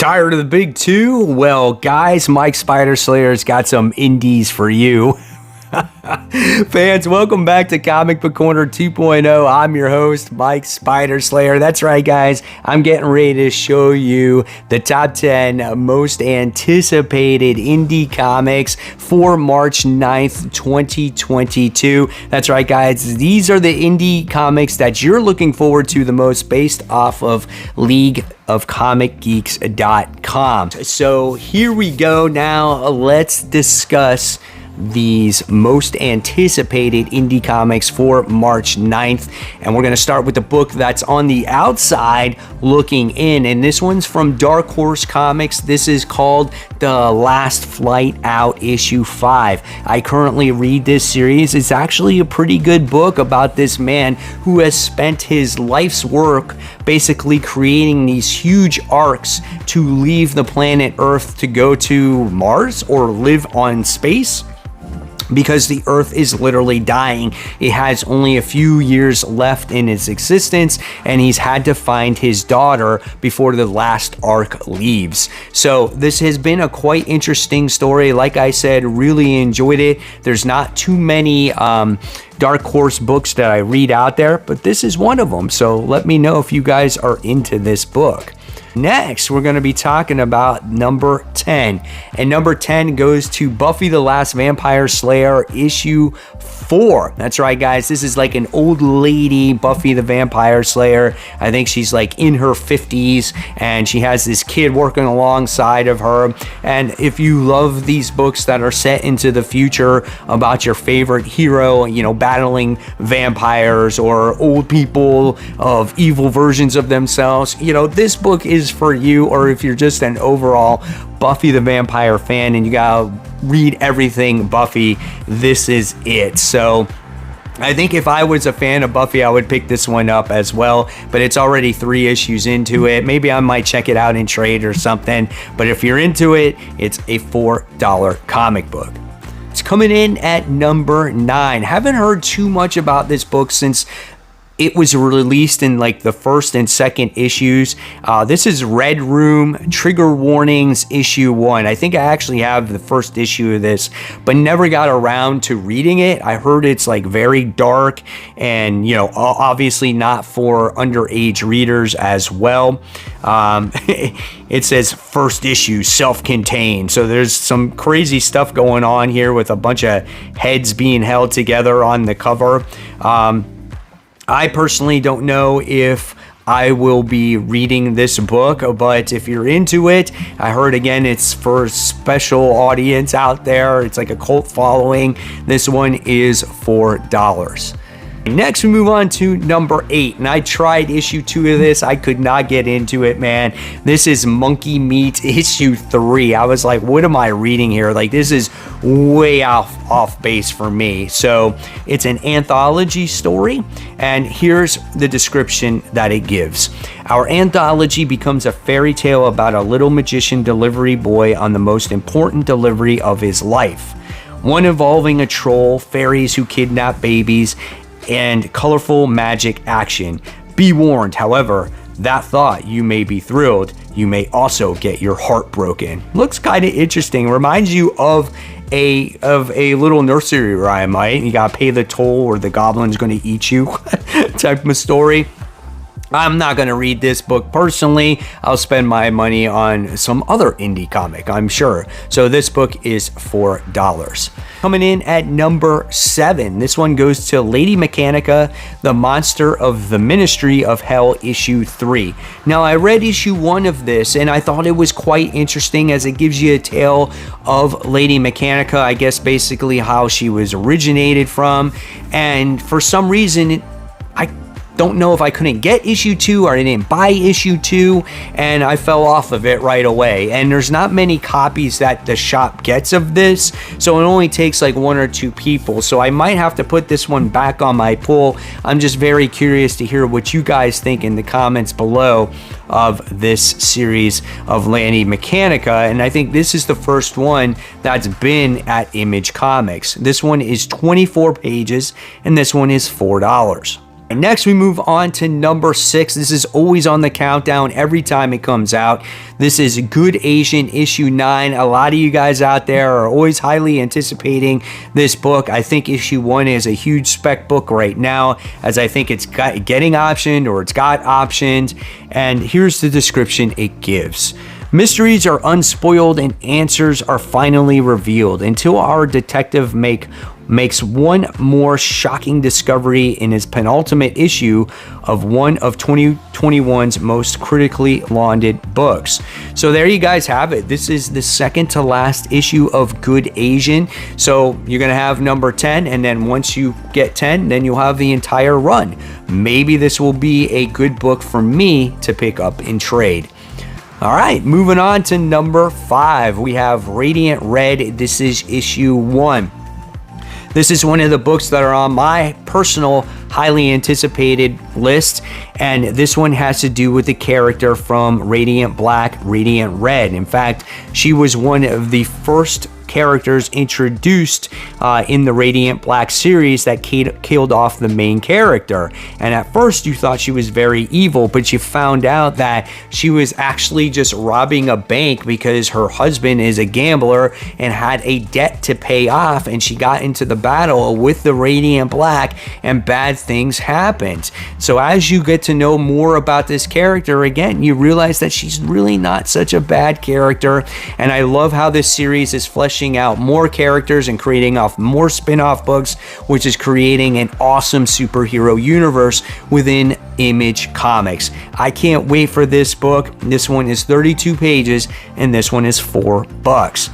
Tired of the big two? Well, guys, Mike Spider Slayer's got some indies for you. Fans, welcome back to Comic Book Corner 2.0. I'm your host, Mike Spider Slayer. That's right, guys. I'm getting ready to show you the top 10 most anticipated indie comics for March 9th, 2022. That's right, guys. These are the indie comics that you're looking forward to the most based off of LeagueOfComicGeeks.com. So here we go now. Let's discuss these most anticipated indie comics for March 9th. And we're going to start with the book that's on the outside looking in. And this one's from Dark Horse Comics. This is called The Last Flight Out issue 5. I currently read this series. It's actually a pretty good book about this man who has spent his life's work basically creating these huge arcs to leave the planet Earth to go to Mars or live on space, because the Earth is literally dying. It has only a few years left in its existence, and he's had to find his daughter before the last arc leaves. So this has been a quite interesting story. Like I said, really enjoyed it. There's not too many Dark Horse books that I read out there, but this is one of them. So let me know if you guys are into this book. Next, we're going to be talking about number 10. And number 10 goes to Buffy the Last Vampire Slayer issue 4. That's right, guys. This is like an old lady Buffy the Vampire Slayer. I think she's like in her 50s, and she has this kid working alongside of her. And if you love these books that are set into the future about your favorite hero, you know, battling vampires or old people of evil versions of themselves, you know, this book is for you. Or if you're just an overall Buffy the Vampire fan and you gotta read everything Buffy, this is it. So I think if I was a fan of Buffy, I would pick this one up as well, but it's already 3 issues into it. Maybe I might check it out in trade or something, but if you're into it, it's a $4 comic book. It's coming in at number 9. Haven't heard too much about this book since it was released in like the first and second issues. This is Red Room Trigger Warnings issue 1. I think I actually have the first issue of this, but never got around to reading it. I heard it's like very dark and, you know, obviously not for underage readers as well. It says first issue self-contained. So there's some crazy stuff going on here with a bunch of heads being held together on the cover. I personally don't know if I will be reading this book, but if you're into it, I heard again it's for a special audience out there. It's like a cult following. This one is $4. Next, we move on to number 8, and I tried issue 2 of this. I could not get into it, man. This is Monkey Meat issue 3. I was like, what am I reading here? Like, this is way off base for me. So it's an anthology story, and here's the description that it gives. Our anthology becomes a fairy tale about a little magician delivery boy on the most important delivery of his life. One involving a troll, fairies who kidnap babies, and colorful magic action. Be warned, however, that thought you may be thrilled, you may also get your heart broken. Looks kind of interesting. Reminds you of a little nursery rhyme, right? You gotta pay the toll or the goblin's gonna eat you type of story. I'm not going to read this book personally. I'll spend my money on some other indie comic, I'm sure. So this book is $4. Coming in at number 7. This one goes to Lady Mechanica, The Monster of the Ministry of Hell, issue 3. Now, I read issue 1 of this, and I thought it was quite interesting as it gives you a tale of Lady Mechanica, I guess basically how she was originated from. And for some reason, I don't know if I couldn't get issue 2 or I didn't buy issue 2, and I fell off of it right away. And there's not many copies that the shop gets of this, so it only takes like 1 or 2 people. So I might have to put this one back on my pull. I'm just very curious to hear what you guys think in the comments below of this series of Lady Mechanica, and I think this is the first one that's been at Image Comics. This one is 24 pages, and this one is $4. Next, we move on to number 6. This is always on the countdown every time it comes out. This is Good Asian issue 9. A lot of you guys out there are always highly anticipating this book. I think issue 1 is a huge spec book right now, as I think it's getting optioned or it's got optioned. And here's the description it gives. Mysteries are unspoiled and answers are finally revealed until our detective makes one more shocking discovery in his penultimate issue of one of 2021's most critically lauded books. So there you guys have it. This is the second to last issue of Good Asian. So you're going to have number 10, and then once you get 10, then you'll have the entire run. Maybe this will be a good book for me to pick up in trade. All right, moving on to number 5. We have Radiant Red. This is issue 1. This is one of the books that are on my personal highly anticipated list, and this one has to do with the character from Radiant Black, Radiant Red. In fact, she was one of the first characters introduced in the Radiant Black series that killed off the main character. And at first you thought she was very evil, but you found out that she was actually just robbing a bank because her husband is a gambler and had a debt to pay off, and she got into the battle with the Radiant Black and bad things happened. So as you get to know more about this character, again, you realize that she's really not such a bad character. And I love how this series is fleshing out more characters and creating off more spin-off books, which is creating an awesome superhero universe within Image Comics. I can't wait for this book. This one is 32 pages and this one is $4.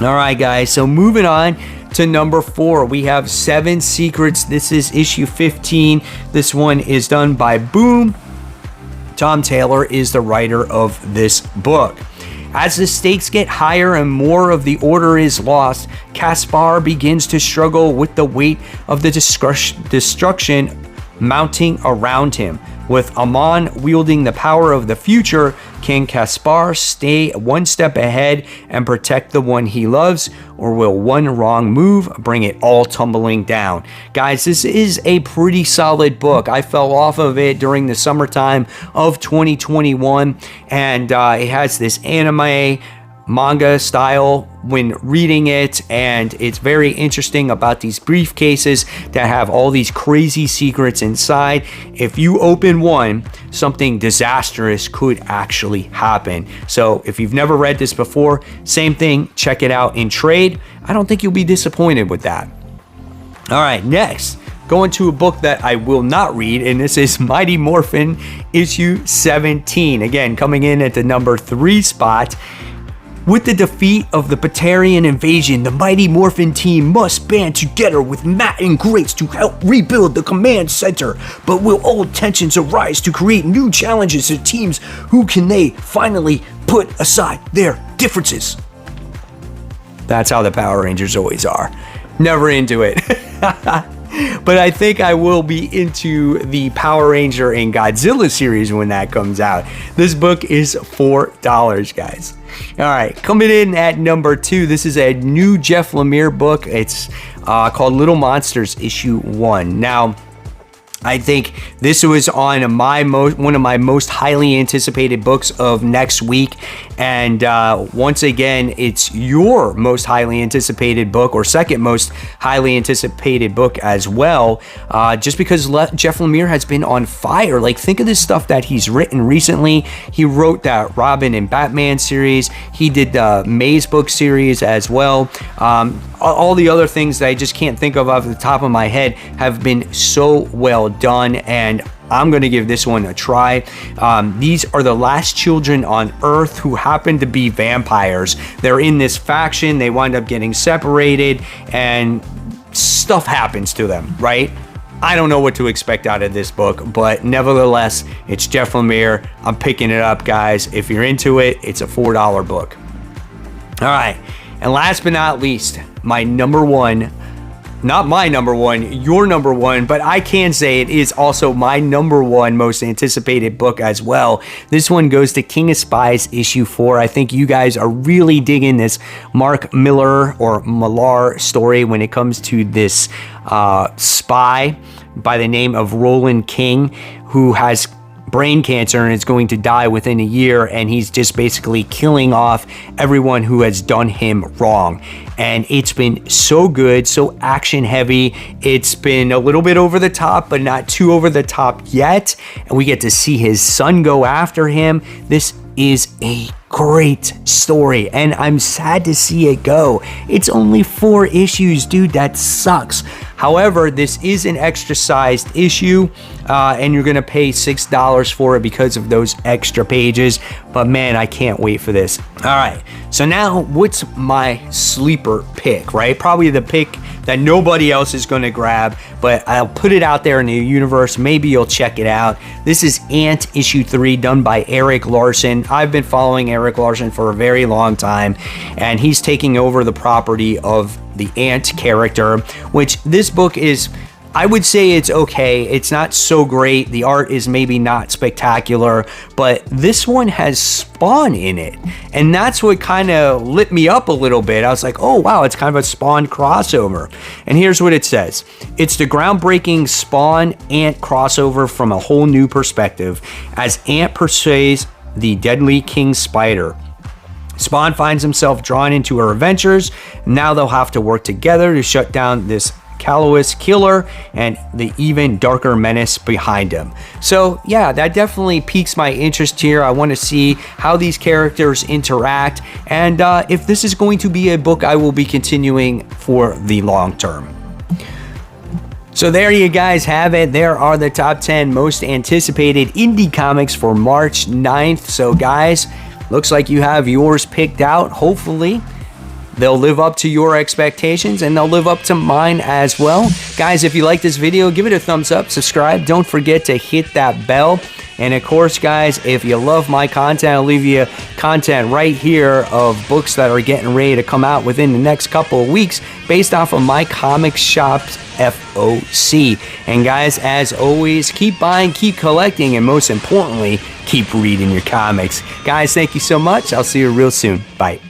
All right, guys, so moving on to number 4, we have 7 Secrets. This is issue 15. This one is done by Boom. Tom Taylor is the writer of this book. As the stakes get higher and more of the order is lost, Caspar begins to struggle with the weight of the destruction mounting around him. With Amon wielding the power of the future, can Caspar stay one step ahead and protect the one he loves, or will one wrong move bring it all tumbling down? Guys, this is a pretty solid book. I fell off of it during the summertime of 2021, and it has this anime manga style when reading it, and it's very interesting about these briefcases that have all these crazy secrets inside. If you open one, something disastrous could actually happen. So if you've never read this before, same thing, check it out in trade. I don't think you'll be disappointed with that. All right, next, going to a book that I will not read, and this is Mighty Morphin issue 17. Again, coming in at the number 3 spot. With the defeat of the Batarian invasion, the Mighty Morphin team must band together with Matt and Grace to help rebuild the command center. But will old tensions arise to create new challenges to teams? Who can they finally put aside their differences? That's how the Power Rangers always are. Never into it. But I think I will be into the Power Ranger and Godzilla series when that comes out. This book is $4, guys. All right, coming in at number 2, this is a new Jeff Lemire book. It's called Little Monsters issue 1. Now, I think this was on one of my most highly anticipated books of next week. And once again, it's your most highly anticipated book, or second most highly anticipated book as well, just because Jeff Lemire has been on fire. Like, think of the stuff that he's written recently. He wrote that Robin and Batman series. He did the Maze book series as well. All the other things that I just can't think of off the top of my head have been so well done, and I'm going to give this one a try. These are the last children on Earth who happen to be vampires. They're in this faction. They wind up getting separated, and stuff happens to them, right? I don't know what to expect out of this book, but nevertheless, it's Jeff Lemire. I'm picking it up, guys. If you're into it, it's a $4 book. All right. And last but not least, my number 1, not my number 1, your number 1, but I can say it is also my number 1 most anticipated book as well. This one goes to King of Spies issue 4. I think you guys are really digging this Mark Millar story when it comes to this spy by the name of Roland King, who has brain cancer and is going to die within a year, and he's just basically killing off everyone who has done him wrong. And it's been so good, so action heavy. It's been a little bit over the top, but not too over the top yet. And we get to see his son go after him. This is a great story, and I'm sad to see it go. It's only 4 issues, dude. That sucks. However, this is an extra sized issue, and you're gonna pay $6 for it because of those extra pages. But man, I can't wait for this. All right, so now what's my sleeper pick, right? Probably the pick that nobody else is gonna grab, but I'll put it out there in the universe. Maybe you'll check it out. This is Ant issue 3, done by Eric Larson. I've been following Eric Larson for a very long time, and he's taking over the property of the Ant character, which this book is, I would say it's okay. It's not so great. The art is maybe not spectacular, but this one has Spawn in it. And that's what kind of lit me up a little bit. I was like, oh wow, it's kind of a Spawn crossover. And here's what it says. It's the groundbreaking Spawn Ant crossover from a whole new perspective as Ant pursues the deadly King Spider. Spawn finds himself drawn into her adventures. Now they'll have to work together to shut down this callous killer and the even darker menace behind him. So yeah, that definitely piques my interest here. I want to see how these characters interact, and if this is going to be a book I will be continuing for the long term. So there you guys have it. There are the top 10 most anticipated indie comics for March 9th. So guys, looks like you have yours picked out. Hopefully they'll live up to your expectations, and they'll live up to mine as well. Guys, if you like this video, give it a thumbs up, subscribe. Don't forget to hit that bell. And of course, guys, if you love my content, I'll leave you content right here of books that are getting ready to come out within the next couple of weeks based off of my comic shop's FOC. And guys, as always, keep buying, keep collecting, and most importantly, keep reading your comics. Guys, thank you so much. I'll see you real soon. Bye.